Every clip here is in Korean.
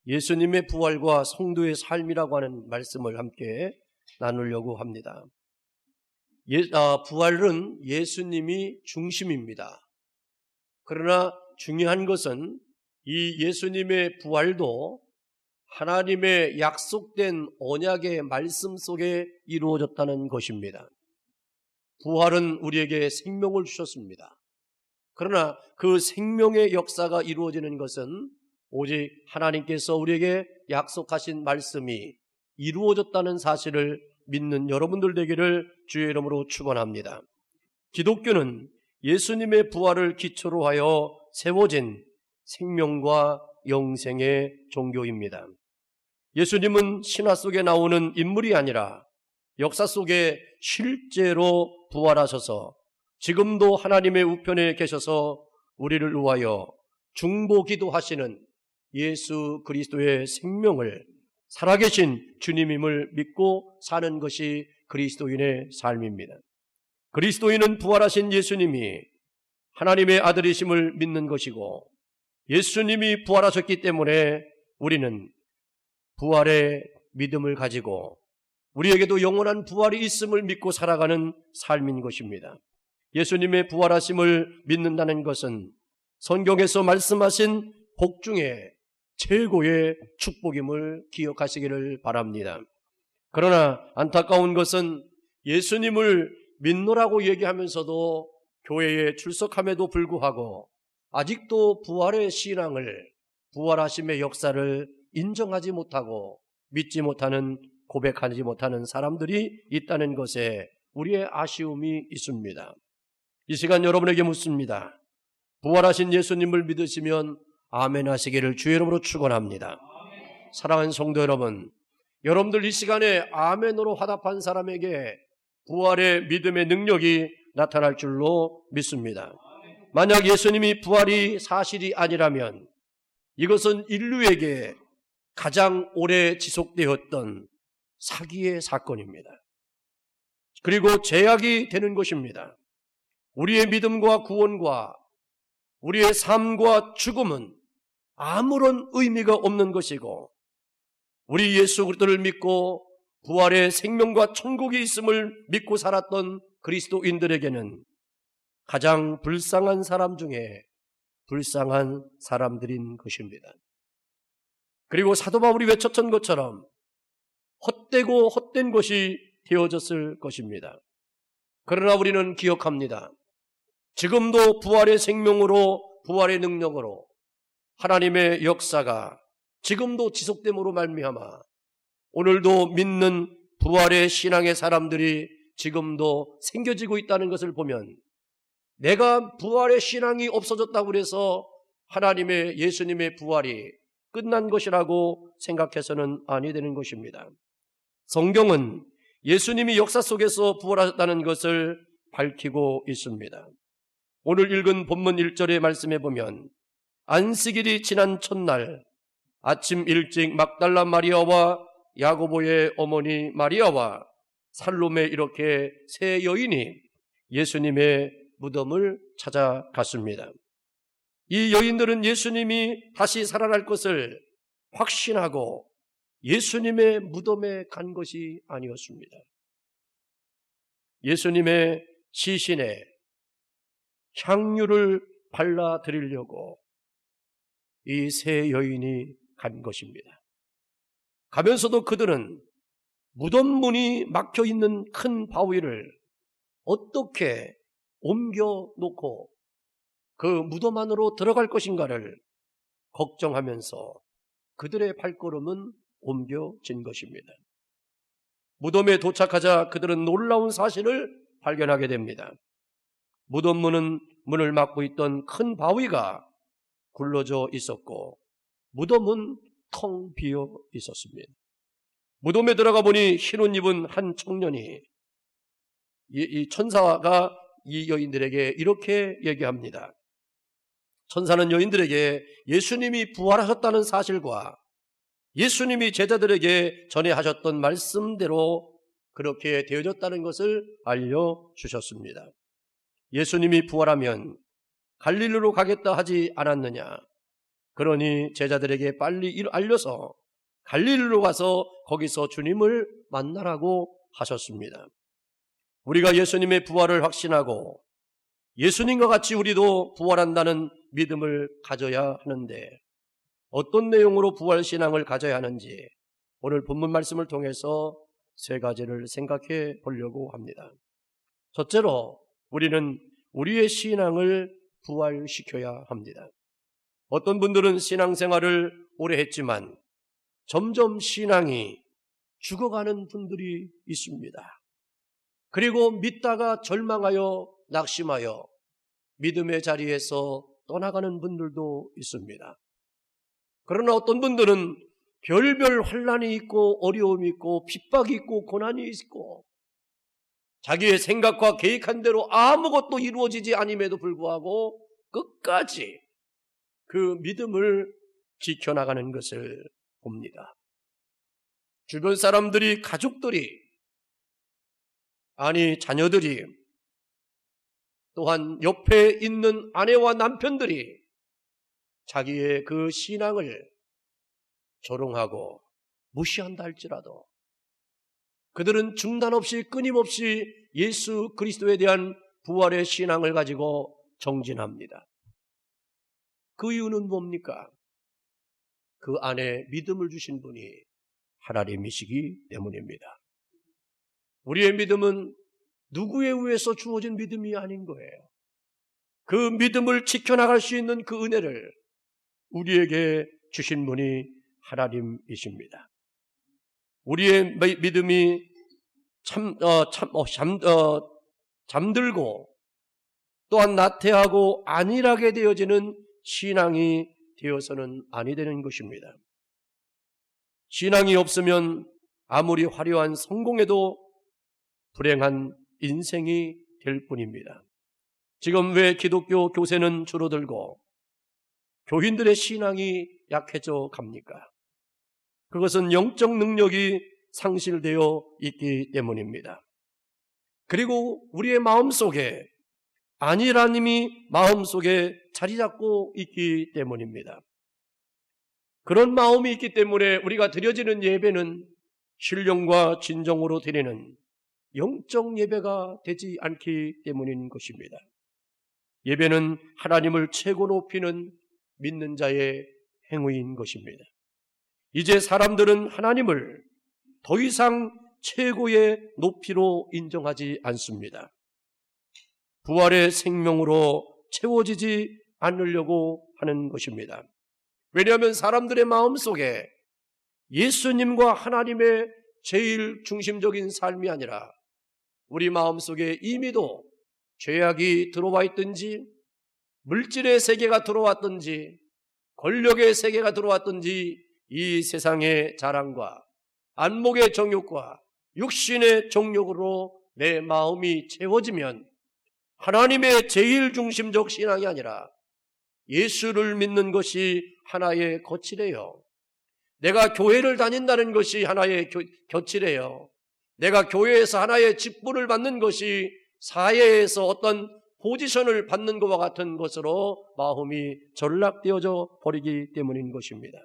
예수님의 부활과 성도의 삶이라고 하는 말씀을 함께 나누려고 합니다. 부활은 예수님이 중심입니다. 그러나 중요한 것은 이 예수님의 부활도 하나님의 약속된 언약의 말씀 속에 이루어졌다는 것입니다. 부활은 우리에게 생명을 주셨습니다. 그러나 그 생명의 역사가 이루어지는 것은 오직 하나님께서 우리에게 약속하신 말씀이 이루어졌다는 사실을 믿는 여러분들 되기를 주의 이름으로 축원합니다. 기독교는 예수님의 부활을 기초로 하여 세워진 생명과 영생의 종교입니다. 예수님은 신화 속에 나오는 인물이 아니라 역사 속에 실제로 부활하셔서 지금도 하나님의 우편에 계셔서 우리를 위하여 중보기도 하시는 예수 그리스도의 생명을 살아계신 주님임을 믿고 사는 것이 그리스도인의 삶입니다. 그리스도인은 부활하신 예수님이 하나님의 아들이심을 믿는 것이고, 예수님이 부활하셨기 때문에 우리는 부활의 믿음을 가지고 우리에게도 영원한 부활이 있음을 믿고 살아가는 삶인 것입니다. 예수님의 부활하심을 믿는다는 것은 성경에서 말씀하신 복 중에 최고의 축복임을 기억하시기를 바랍니다. 그러나 안타까운 것은 예수님을 믿노라고 얘기하면서도 교회에 출석함에도 불구하고 아직도 부활의 신앙을, 부활하심의 역사를 인정하지 못하고 믿지 못하는, 고백하지 못하는 사람들이 있다는 것에 우리의 아쉬움이 있습니다. 이 시간 여러분에게 묻습니다. 부활하신 예수님을 믿으시면 아멘 하시기를 주의 이름으로 축원합니다. 사랑하는 성도 여러분, 여러분들 이 시간에 아멘으로 화답한 사람에게 부활의 믿음의 능력이 나타날 줄로 믿습니다. 만약 예수님이 부활이 사실이 아니라면 이것은 인류에게 가장 오래 지속되었던 사기의 사건입니다. 그리고 죄악이 되는 것입니다. 우리의 믿음과 구원과 우리의 삶과 죽음은 아무런 의미가 없는 것이고, 우리 예수 그리스도를 믿고 부활의 생명과 천국이 있음을 믿고 살았던 그리스도인들에게는 가장 불쌍한 사람 중에 불쌍한 사람들인 것입니다. 그리고 사도 바울이 외쳤던 것처럼 헛되고 헛된 것이 되어졌을 것입니다. 그러나 우리는 기억합니다. 지금도 부활의 생명으로, 부활의 능력으로 하나님의 역사가 지금도 지속됨으로 말미암아 오늘도 믿는 부활의 신앙의 사람들이 지금도 생겨지고 있다는 것을 보면, 내가 부활의 신앙이 없어졌다고 해서 하나님의, 예수님의 부활이 끝난 것이라고 생각해서는 아니 되는 것입니다. 성경은 예수님이 역사 속에서 부활하셨다는 것을 밝히고 있습니다. 오늘 읽은 본문 1절의 말씀에 보면, 안식일이 지난 첫날 아침 일찍 막달라 마리아와 야고보의 어머니 마리아와 살로메, 이렇게 세 여인이 예수님의 무덤을 찾아갔습니다. 이 여인들은 예수님이 다시 살아날 것을 확신하고 예수님의 무덤에 간 것이 아니었습니다. 예수님의 시신에 향유를 발라드리려고 이 세 여인이 간 것입니다. 가면서도 그들은 무덤 문이 막혀 있는 큰 바위를 어떻게 옮겨 놓고 그 무덤 안으로 들어갈 것인가를 걱정하면서 그들의 발걸음은 옮겨진 것입니다. 무덤에 도착하자 그들은 놀라운 사실을 발견하게 됩니다. 무덤 문을 막고 있던 큰 바위가 굴러져 있었고 무덤은 텅 비어 있었습니다. 무덤에 들어가 보니 흰옷 입은 한 청년이, 이 천사가 이 여인들에게 이렇게 얘기합니다. 천사는 여인들에게 예수님이 부활하셨다는 사실과 예수님이 제자들에게 전해 하셨던 말씀대로 그렇게 되어졌다는 것을 알려주셨습니다. 예수님이 부활하면 갈릴리로 가겠다 하지 않았느냐? 그러니 제자들에게 빨리 알려서 갈릴리로 가서 거기서 주님을 만나라고 하셨습니다. 우리가 예수님의 부활을 확신하고 예수님과 같이 우리도 부활한다는 믿음을 가져야 하는데 어떤 내용으로 부활신앙을 가져야 하는지 오늘 본문 말씀을 통해서 세 가지를 생각해 보려고 합니다. 첫째로 우리는 우리의 신앙을 부활시켜야 합니다. 어떤 분들은 신앙생활을 오래 했지만 점점 신앙이 죽어가는 분들이 있습니다. 그리고 믿다가 절망하여 낙심하여 믿음의 자리에서 떠나가는 분들도 있습니다. 그러나 어떤 분들은 별별 환난이 있고 어려움이 있고 핍박이 있고 고난이 있고 자기의 생각과 계획한 대로 아무것도 이루어지지 않음에도 불구하고 끝까지 그 믿음을 지켜나가는 것을 봅니다. 주변 사람들이, 가족들이, 아니 자녀들이, 또한 옆에 있는 아내와 남편들이 자기의 그 신앙을 조롱하고 무시한다 할지라도 그들은 중단 없이 끊임없이 예수 그리스도에 대한 부활의 신앙을 가지고 정진합니다. 그 이유는 뭡니까? 그 안에 믿음을 주신 분이 하나님이시기 때문입니다. 우리의 믿음은 누구에 의해서 주어진 믿음이 아닌 거예요. 그 믿음을 지켜나갈 수 있는 그 은혜를 우리에게 주신 분이 하나님이십니다. 우리의 믿음이 잠들고 또한 나태하고 안일하게 되어지는 신앙이 되어서는 아니 되는 것입니다. 신앙이 없으면 아무리 화려한 성공에도 불행한 인생이 될 뿐입니다. 지금 왜 기독교 교세는 줄어들고 교인들의 신앙이 약해져 갑니까? 그것은 영적 능력이 상실되어 있기 때문입니다. 그리고 우리의 마음속에 안일함이 마음속에 자리 잡고 있기 때문입니다. 그런 마음이 있기 때문에 우리가 드려지는 예배는 신령과 진정으로 드리는 영적 예배가 되지 않기 때문인 것입니다. 예배는 하나님을 최고 높이는 믿는 자의 행위인 것입니다. 이제 사람들은 하나님을 더 이상 최고의 높이로 인정하지 않습니다. 부활의 생명으로 채워지지 않으려고 하는 것입니다. 왜냐하면 사람들의 마음속에 예수님과 하나님의 제일 중심적인 삶이 아니라 우리 마음속에 이미도 죄악이 들어와 있든지 물질의 세계가 들어왔든지 권력의 세계가 들어왔든지 이 세상의 자랑과 안목의 정욕과 육신의 정욕으로 내 마음이 채워지면 하나님의 제일 중심적 신앙이 아니라 예수를 믿는 것이 하나의 거칠해요. 내가 교회를 다닌다는 것이 하나의 곁이래요. 내가 교회에서 하나의 직분을 받는 것이 사회에서 어떤 포지션을 받는 것과 같은 것으로 마음이 전락되어져 버리기 때문인 것입니다.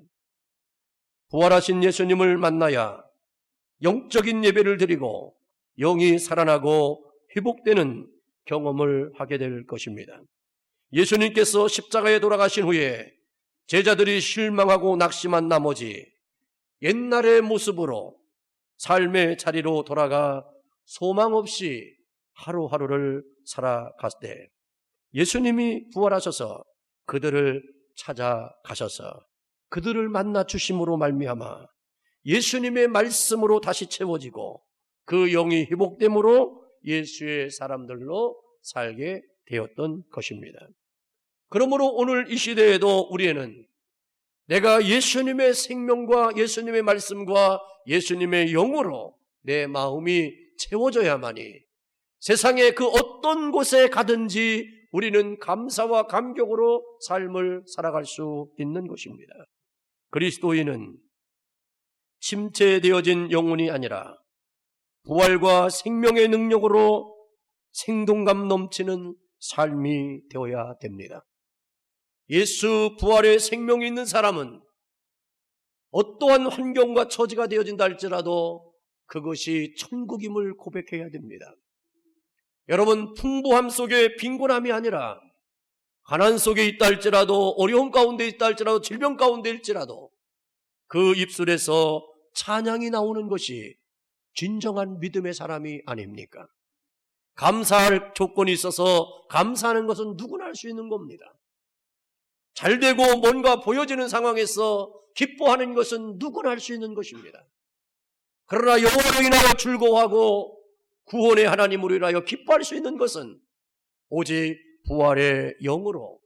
부활하신 예수님을 만나야 영적인 예배를 드리고 영이 살아나고 회복되는 경험을 하게 될 것입니다. 예수님께서 십자가에 돌아가신 후에 제자들이 실망하고 낙심한 나머지 옛날의 모습으로 삶의 자리로 돌아가 소망 없이 하루하루를 살아갔을 때 예수님이 부활하셔서 그들을 찾아가셔서 그들을 만나 주심으로 말미암아 예수님의 말씀으로 다시 채워지고 그 영이 회복됨으로 예수의 사람들로 살게 되었던 것입니다. 그러므로 오늘 이 시대에도 우리는 내가 예수님의 생명과 예수님의 말씀과 예수님의 영으로 내 마음이 채워져야만이 세상의 그 어떤 곳에 가든지 우리는 감사와 감격으로 삶을 살아갈 수 있는 것입니다. 그리스도인은 침체되어진 영혼이 아니라 부활과 생명의 능력으로 생동감 넘치는 삶이 되어야 됩니다. 예수 부활의 생명이 있는 사람은 어떠한 환경과 처지가 되어진다 할지라도 그것이 천국임을 고백해야 됩니다. 여러분, 풍부함 속에 빈곤함이 아니라 가난 속에 있다 할지라도, 어려움 가운데 있다 할지라도, 질병 가운데 일지라도 그 입술에서 찬양이 나오는 것이 진정한 믿음의 사람이 아닙니까? 감사할 조건이 있어서 감사하는 것은 누구나 할 수 있는 겁니다. 잘되고 뭔가 보여지는 상황에서 기뻐하는 것은 누구나 할 수 있는 것입니다. 그러나 여호와로 인하여 즐거워하고 구원의 하나님으로 인하여 기뻐할 수 있는 것은 오직 부활의 영으로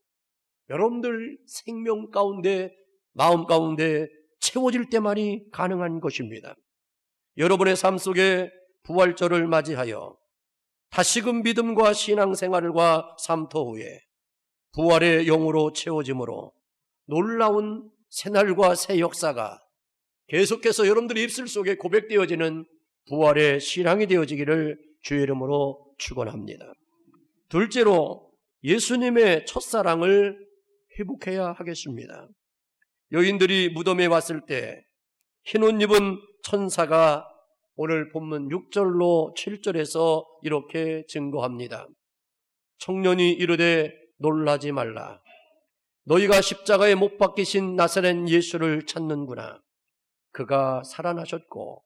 여러분들 생명 가운데, 마음 가운데 채워질 때만이 가능한 것입니다. 여러분의 삶 속에 부활절을 맞이하여 다시금 믿음과 신앙생활과 삶터 후에 부활의 영으로 채워짐으로 놀라운 새날과 새 역사가 계속해서 여러분들의 입술 속에 고백되어지는 부활의 신앙이 되어지기를 주의 이름으로 축원합니다. 둘째로 예수님의 첫사랑을 회복해야 하겠습니다. 여인들이 무덤에 왔을 때 흰 옷 입은 천사가 오늘 본문 6절로 7절에서 이렇게 증거합니다. 청년이 이르되 놀라지 말라. 너희가 십자가에 못 박히신 나사렛 예수를 찾는구나. 그가 살아나셨고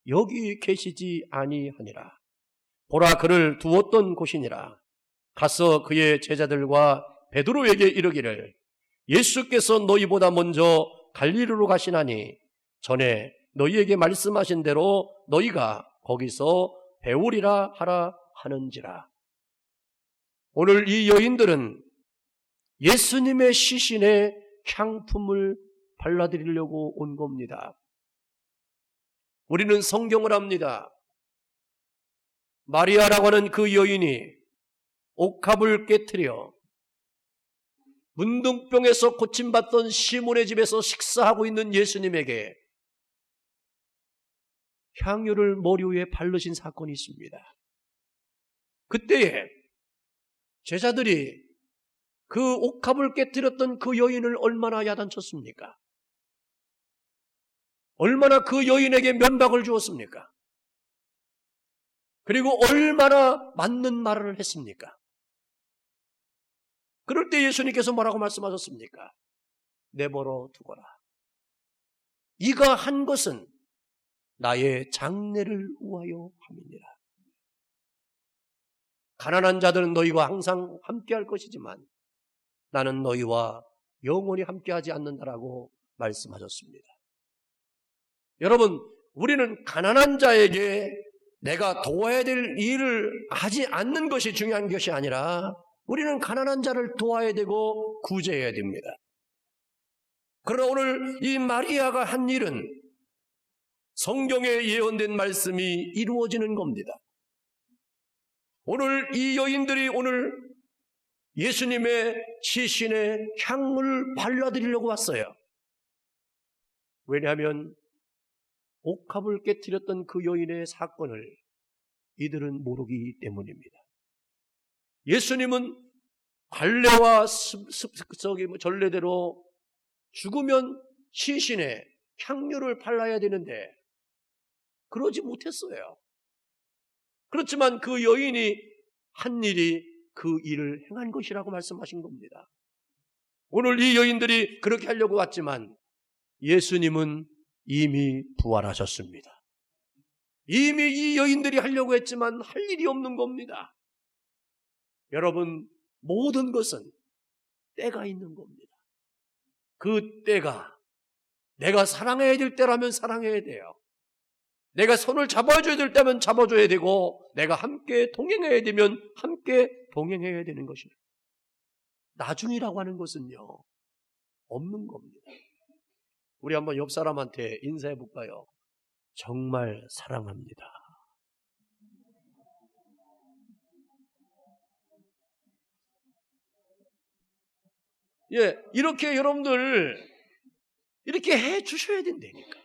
여기 계시지 아니하니라. 보라, 그를 두었던 곳이니라. 가서 그의 제자들과 베드로에게 이르기를 예수께서 너희보다 먼저 갈릴리로 가시나니 전에 너희에게 말씀하신 대로 너희가 거기서 배우리라 하라 하는지라. 오늘 이 여인들은 예수님의 시신에 향품을 발라드리려고 온 겁니다. 우리는 성경을 압니다. 마리아라고 하는 그 여인이 옥합을 깨트려 문둥병에서 고침받던 시몬의 집에서 식사하고 있는 예수님에게 향유를 머리 위에 바르신 사건이 있습니다. 그때에 제자들이 그 옥합을 깨뜨렸던 그 여인을 얼마나 야단쳤습니까? 얼마나 그 여인에게 면박을 주었습니까? 그리고 얼마나 맞는 말을 했습니까? 그럴 때 예수님께서 뭐라고 말씀하셨습니까? 내버려 두거라. 이가 한 것은 나의 장래를 위하여 함이니라. 가난한 자들은 너희와 항상 함께할 것이지만 나는 너희와 영원히 함께하지 않는다라고 말씀하셨습니다. 여러분, 우리는 가난한 자에게 내가 도와야 될 일을 하지 않는 것이 중요한 것이 아니라 우리는 가난한 자를 도와야 되고 구제해야 됩니다. 그러나 오늘 이 마리아가 한 일은 성경에 예언된 말씀이 이루어지는 겁니다. 오늘 이 여인들이 오늘 예수님의 시신에 향을 발라드리려고 왔어요. 왜냐하면 옥합을 깨뜨렸던 그 여인의 사건을 이들은 모르기 때문입니다. 예수님은 관례와 전례대로 죽으면 시신에 향유를 발라야 되는데 그러지 못했어요. 그렇지만 그 여인이 한 일이 그 일을 행한 것이라고 말씀하신 겁니다. 오늘 이 여인들이 그렇게 하려고 왔지만 예수님은 이미 부활하셨습니다. 이미 이 여인들이 하려고 했지만 할 일이 없는 겁니다. 여러분, 모든 것은 때가 있는 겁니다. 그 때가 내가 사랑해야 될 때라면 사랑해야 돼요. 내가 손을 잡아줘야 될 때면 잡아줘야 되고 내가 함께 동행해야 되면 함께 동행해야 되는 것입니다. 나중이라고 하는 것은요, 없는 겁니다. 우리 한번 옆 사람한테 인사해 볼까요? 정말 사랑합니다. 예, 이렇게 여러분들 이렇게 해 주셔야 된다니까.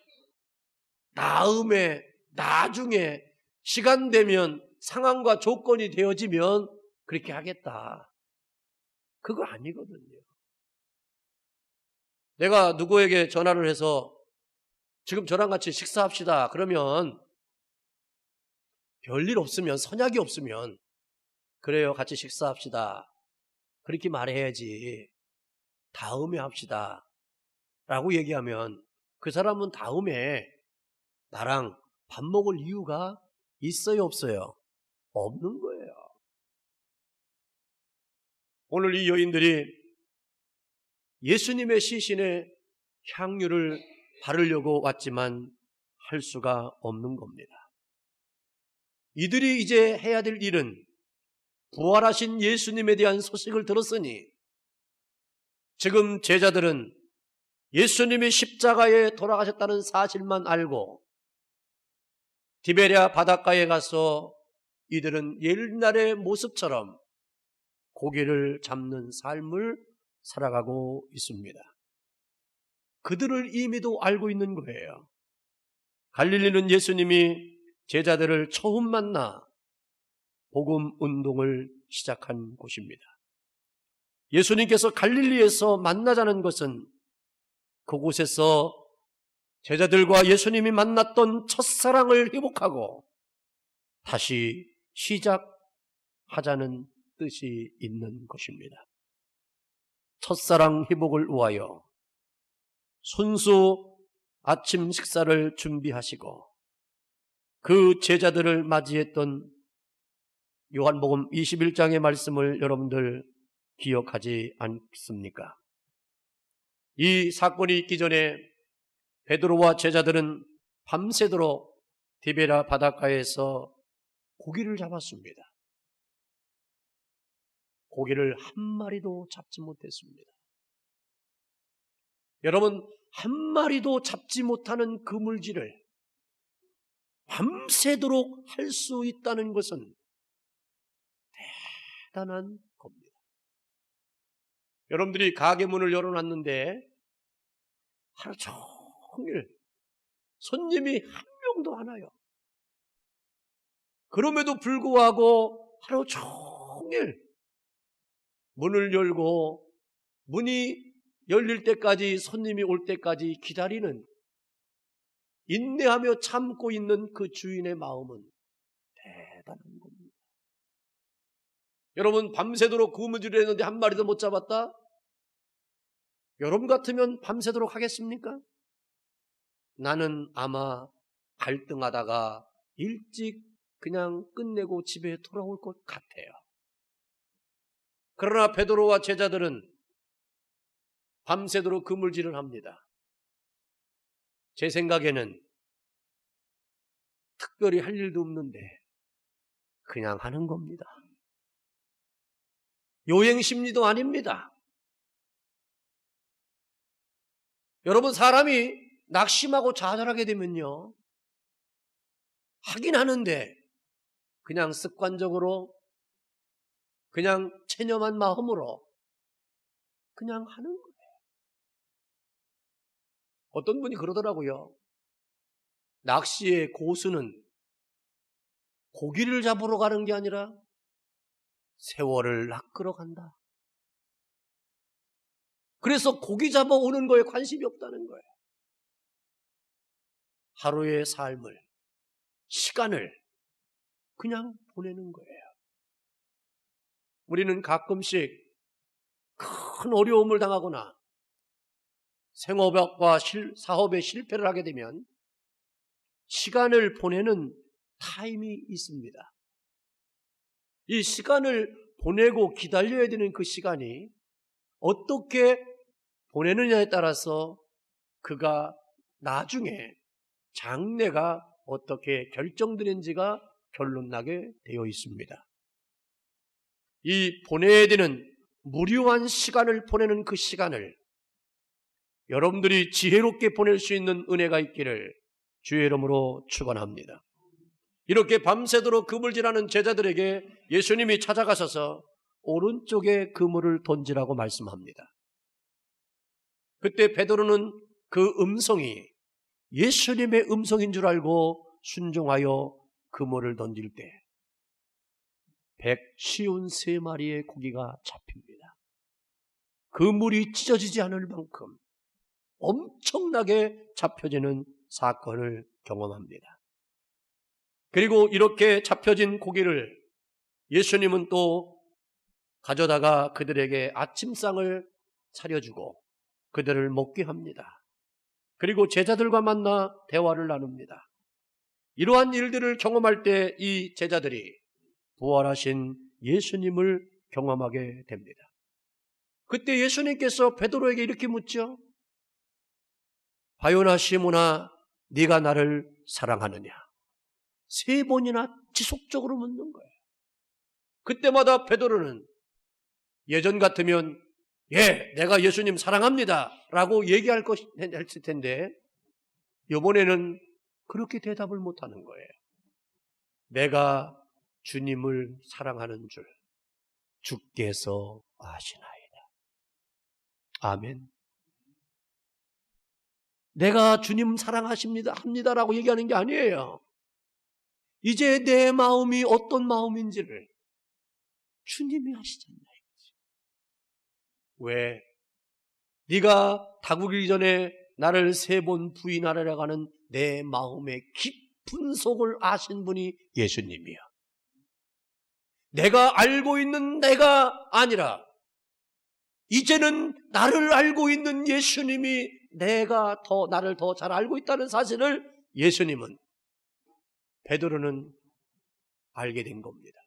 다음에, 나중에 시간 되면 상황과 조건이 되어지면 그렇게 하겠다. 그거 아니거든요. 내가 누구에게 전화를 해서 지금 저랑 같이 식사합시다. 그러면 별일 없으면, 선약이 없으면 그래요, 같이 식사합시다. 그렇게 말해야지. 다음에 합시다. 라고 얘기하면 그 사람은 다음에 나랑 밥 먹을 이유가 있어요, 없어요? 없는 거예요. 오늘 이 여인들이 예수님의 시신에 향유를 바르려고 왔지만 할 수가 없는 겁니다. 이들이 이제 해야 될 일은 부활하신 예수님에 대한 소식을 들었으니 지금 제자들은 예수님이 십자가에 돌아가셨다는 사실만 알고 디베랴 바닷가에 가서 이들은 옛날의 모습처럼 고기를 잡는 삶을 살아가고 있습니다. 그들을 이미도 알고 있는 거예요. 갈릴리는 예수님이 제자들을 처음 만나 복음 운동을 시작한 곳입니다. 예수님께서 갈릴리에서 만나자는 것은 그곳에서 제자들과 예수님이 만났던 첫사랑을 회복하고 다시 시작하자는 뜻이 있는 것입니다. 첫사랑 회복을 위하여 순수 아침 식사를 준비하시고 그 제자들을 맞이했던 요한복음 21장의 말씀을 여러분들 기억하지 않습니까? 이 사건이 있기 전에 베드로와 제자들은 밤새도록 디베랴 바닷가에서 고기를 잡았습니다. 고기를 한 마리도 잡지 못했습니다. 여러분, 한 마리도 잡지 못하는 그물질을 밤새도록 할 수 있다는 것은 대단한 겁니다. 여러분들이 가게 문을 열어놨는데 하루 종일 손님이 한 명도 안 와요. 그럼에도 불구하고 하루 종일 문을 열고 문이 열릴 때까지, 손님이 올 때까지 기다리는, 인내하며 참고 있는 그 주인의 마음은 대단한 겁니다. 여러분, 밤새도록 그물질을 했는데 한 마리도 못 잡았다? 여러분 같으면 밤새도록 하겠습니까? 나는 아마 갈등하다가 일찍 그냥 끝내고 집에 돌아올 것 같아요. 그러나 베드로와 제자들은 밤새도록 그물질을 합니다. 제 생각에는 특별히 할 일도 없는데 그냥 하는 겁니다. 요행 심리도 아닙니다. 여러분, 사람이 낙심하고 좌절하게 되면요, 하긴 하는데 그냥 습관적으로, 그냥 체념한 마음으로 그냥 하는 거예요. 어떤 분이 그러더라고요. 낚시의 고수는 고기를 잡으러 가는 게 아니라 세월을 낚으러 간다. 그래서 고기 잡아오는 거에 관심이 없다는 거예요. 하루의 삶을, 시간을 그냥 보내는 거예요. 우리는 가끔씩 큰 어려움을 당하거나 생업과 사업에 실패를 하게 되면 시간을 보내는 타임이 있습니다. 이 시간을 보내고 기다려야 되는 그 시간이 어떻게 보내느냐에 따라서 그가 나중에 장래가 어떻게 결정되는지가 결론나게 되어 있습니다. 이 보내야 되는 무료한 시간을 보내는 그 시간을 여러분들이 지혜롭게 보낼 수 있는 은혜가 있기를 주의 이름으로 축원합니다. 이렇게 밤새도록 그물질하는 제자들에게 예수님이 찾아가셔서 오른쪽에 그물을 던지라고 말씀합니다. 그때 베드로는 그 음성이 예수님의 음성인 줄 알고 순종하여 그물을 던질 때 153마리의 고기가 잡힙니다. 그 물이 찢어지지 않을 만큼 엄청나게 잡혀지는 사건을 경험합니다. 그리고 이렇게 잡혀진 고기를 예수님은 또 가져다가 그들에게 아침상을 차려주고 그들을 먹게 합니다. 그리고 제자들과 만나 대화를 나눕니다. 이러한 일들을 경험할 때 이 제자들이 부활하신 예수님을 경험하게 됩니다. 그때 예수님께서 베드로에게 이렇게 묻죠. 바요나 시몬아, 네가 나를 사랑하느냐? 3번이나 지속적으로 묻는 거예요. 그때마다 베드로는 예전 같으면 예, 내가 예수님 사랑합니다 라고 얘기할 했을 텐데 이번에는 그렇게 대답을 못하는 거예요. 내가 주님을 사랑하는 줄 주께서 아시나이다. 아멘. 내가 주님 합니다라고 얘기하는 게 아니에요. 이제 내 마음이 어떤 마음인지를 주님이 아시잖아요. 왜? 네가 다구기 전에 나를 3번 부인하려고 하는 내 마음의 깊은 속을 아신 분이 예수님이야. 내가 알고 있는 내가 아니라 이제는 나를 알고 있는 예수님이 나를 더 잘 알고 있다는 사실을 예수님은 베드로는 알게 된 겁니다.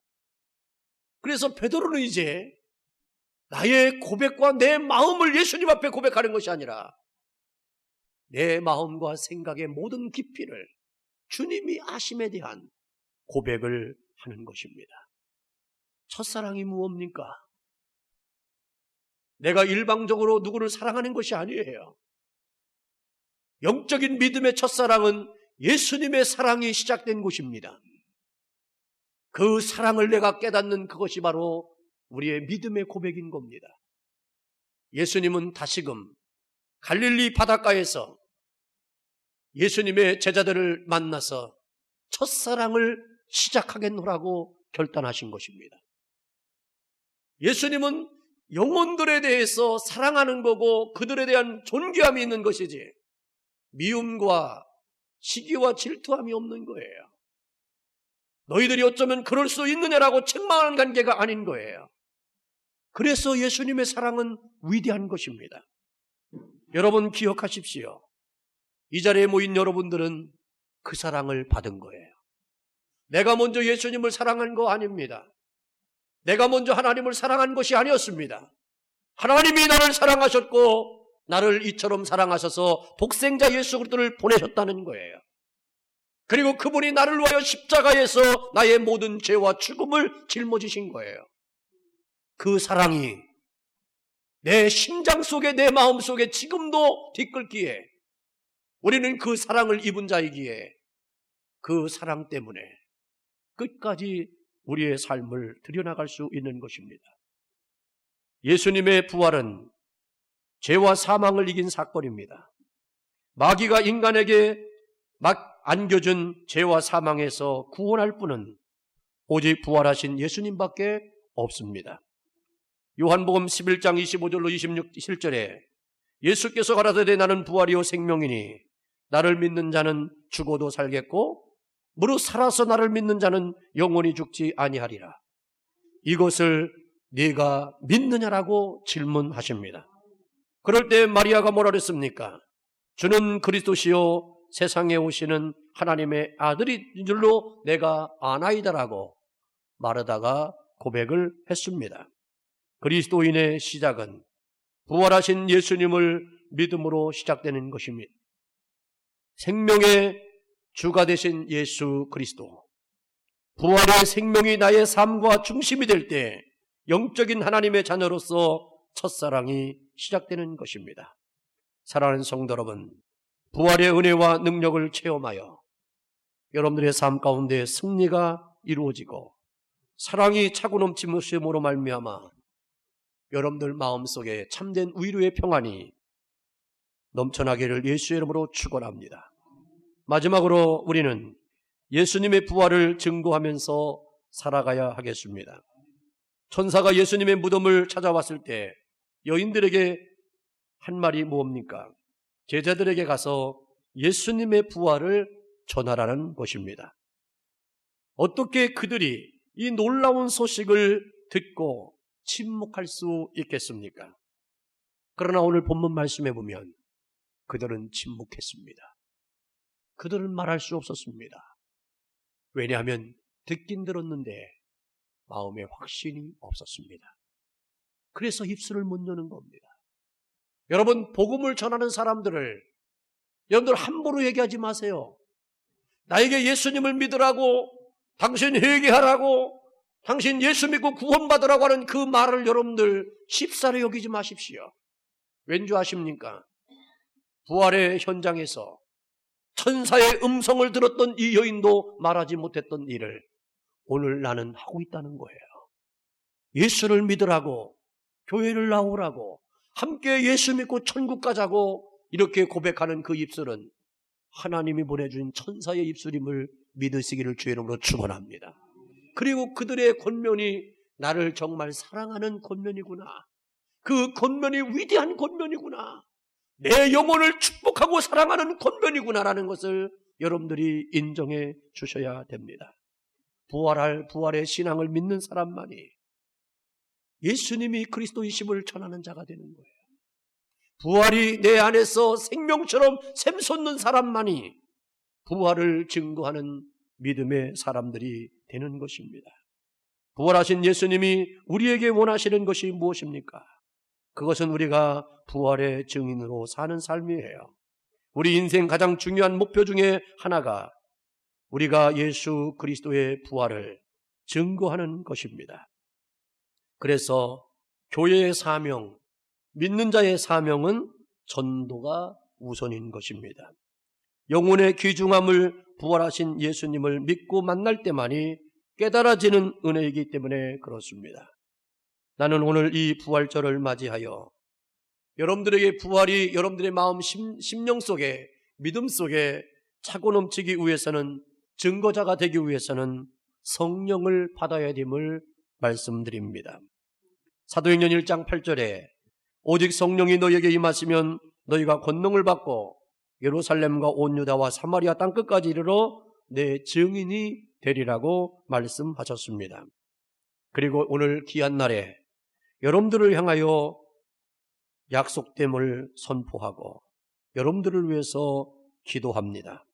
그래서 베드로는 이제 나의 고백과 내 마음을 예수님 앞에 고백하는 것이 아니라 내 마음과 생각의 모든 깊이를 주님이 아심에 대한 고백을 하는 것입니다. 첫사랑이 무엇입니까? 내가 일방적으로 누구를 사랑하는 것이 아니에요. 영적인 믿음의 첫사랑은 예수님의 사랑이 시작된 곳입니다. 그 사랑을 내가 깨닫는 그것이 바로 우리의 믿음의 고백인 겁니다. 예수님은 다시금 갈릴리 바닷가에서 예수님의 제자들을 만나서 첫사랑을 시작하겠노라고 결단하신 것입니다. 예수님은 영혼들에 대해서 사랑하는 거고 그들에 대한 존귀함이 있는 것이지 미움과 시기와 질투함이 없는 거예요. 너희들이 어쩌면 그럴 수 있느냐라고 책망하는 관계가 아닌 거예요. 그래서 예수님의 사랑은 위대한 것입니다. 여러분 기억하십시오. 이 자리에 모인 여러분들은 그 사랑을 받은 거예요. 내가 먼저 예수님을 사랑한 거 아닙니다. 내가 먼저 하나님을 사랑한 것이 아니었습니다. 하나님이 나를 사랑하셨고 나를 이처럼 사랑하셔서 독생자 예수 그리스도를 보내셨다는 거예요. 그리고 그분이 나를 위하여 십자가에서 나의 모든 죄와 죽음을 짊어지신 거예요. 그 사랑이 내 심장 속에 내 마음 속에 지금도 뒤끓기에 우리는 그 사랑을 입은 자이기에 그 사랑 때문에 끝까지 우리의 삶을 들여나갈 수 있는 것입니다. 예수님의 부활은 죄와 사망을 이긴 사건입니다. 마귀가 인간에게 막 안겨준 죄와 사망에서 구원할 분은 오직 부활하신 예수님밖에 없습니다. 요한복음 11장 25절로 26절에 예수께서 가라사대 나는 부활이요 생명이니 나를 믿는 자는 죽어도 살겠고 무릇 살아서 나를 믿는 자는 영원히 죽지 아니하리라. 이것을 네가 믿느냐라고 질문하십니다. 그럴 때 마리아가 뭐라 그랬습니까? 주는 그리스도시요 세상에 오시는 하나님의 아들인 줄로 내가 아나이다라고 말하다가 고백을 했습니다. 그리스도인의 시작은 부활하신 예수님을 믿음으로 시작되는 것입니다. 생명의 주가 되신 예수 그리스도, 부활의 생명이 나의 삶과 중심이 될 때 영적인 하나님의 자녀로서 첫사랑이 시작되는 것입니다. 사랑하는 성도 여러분, 부활의 은혜와 능력을 체험하여 여러분들의 삶 가운데 승리가 이루어지고 사랑이 차고 넘침으로 말미암아 여러분들 마음속에 참된 위로의 평안이 넘쳐나기를 예수의 이름으로 축원합니다. 마지막으로 우리는 예수님의 부활을 증거하면서 살아가야 하겠습니다. 천사가 예수님의 무덤을 찾아왔을 때 여인들에게 한 말이 뭡니까? 제자들에게 가서 예수님의 부활을 전하라는 것입니다. 어떻게 그들이 이 놀라운 소식을 듣고 침묵할 수 있겠습니까? 그러나 오늘 본문 말씀에 보면 그들은 침묵했습니다. 그들은 말할 수 없었습니다. 왜냐하면 듣긴 들었는데 마음에 확신이 없었습니다. 그래서 입술을 못 여는 겁니다. 여러분, 복음을 전하는 사람들을 여러분들 함부로 얘기하지 마세요. 나에게 예수님을 믿으라고, 당신 회개하라고, 당신 예수 믿고 구원받으라고 하는 그 말을 여러분들 쉽사리 여기지 마십시오. 왠지 아십니까? 부활의 현장에서 천사의 음성을 들었던 이 여인도 말하지 못했던 일을 오늘 나는 하고 있다는 거예요. 예수를 믿으라고, 교회를 나오라고, 함께 예수 믿고 천국 가자고 이렇게 고백하는 그 입술은 하나님이 보내준 천사의 입술임을 믿으시기를 주의 이름으로 축원합니다. 그리고 그들의 권면이 나를 정말 사랑하는 권면이구나. 그 권면이 위대한 권면이구나. 내 영혼을 축복하고 사랑하는 권면이구나라는 것을 여러분들이 인정해 주셔야 됩니다. 부활의 신앙을 믿는 사람만이 예수님이 그리스도이심을 전하는 자가 되는 거예요. 부활이 내 안에서 생명처럼 샘솟는 사람만이 부활을 증거하는 믿음의 사람들이 되는 것입니다. 부활하신 예수님이 우리에게 원하시는 것이 무엇입니까? 그것은 우리가 부활의 증인으로 사는 삶이에요. 우리 인생 가장 중요한 목표 중에 하나가 우리가 예수 그리스도의 부활을 증거하는 것입니다. 그래서 교회의 사명, 믿는 자의 사명은 전도가 우선인 것입니다. 영혼의 귀중함을 부활하신 예수님을 믿고 만날 때만이 깨달아지는 은혜이기 때문에 그렇습니다. 나는 오늘 이 부활절을 맞이하여 여러분들에게 부활이 여러분들의 마음, 심령 속에, 믿음 속에 차고 넘치기 위해서는, 증거자가 되기 위해서는 성령을 받아야 됨을 말씀드립니다. 사도행전 1장 8절에 오직 성령이 너희에게 임하시면 너희가 권능을 받고 예루살렘과 온 유다와 사마리아 땅끝까지 이르러 내 증인이 되리라고 말씀하셨습니다. 그리고 오늘 귀한 날에 여러분들을 향하여 약속됨을 선포하고 여러분들을 위해서 기도합니다.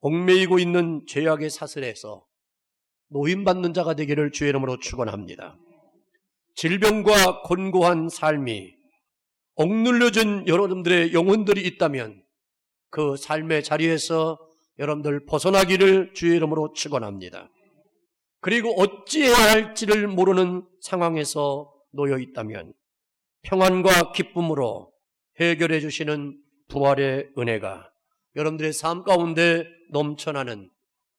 얽매이고 있는 죄악의 사슬에서 노임받는 자가 되기를 주의 이름으로 축원합니다. 질병과 곤고한 삶이 억눌려진 여러분들의 영혼들이 있다면 그 삶의 자리에서 여러분들 벗어나기를 주의 이름으로 축원합니다. 그리고 어찌해야 할지를 모르는 상황에서 놓여 있다면 평안과 기쁨으로 해결해 주시는 부활의 은혜가 여러분들의 삶 가운데 넘쳐나는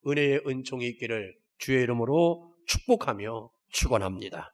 은혜의 은총이 있기를 주의 이름으로 축복하며 축원합니다.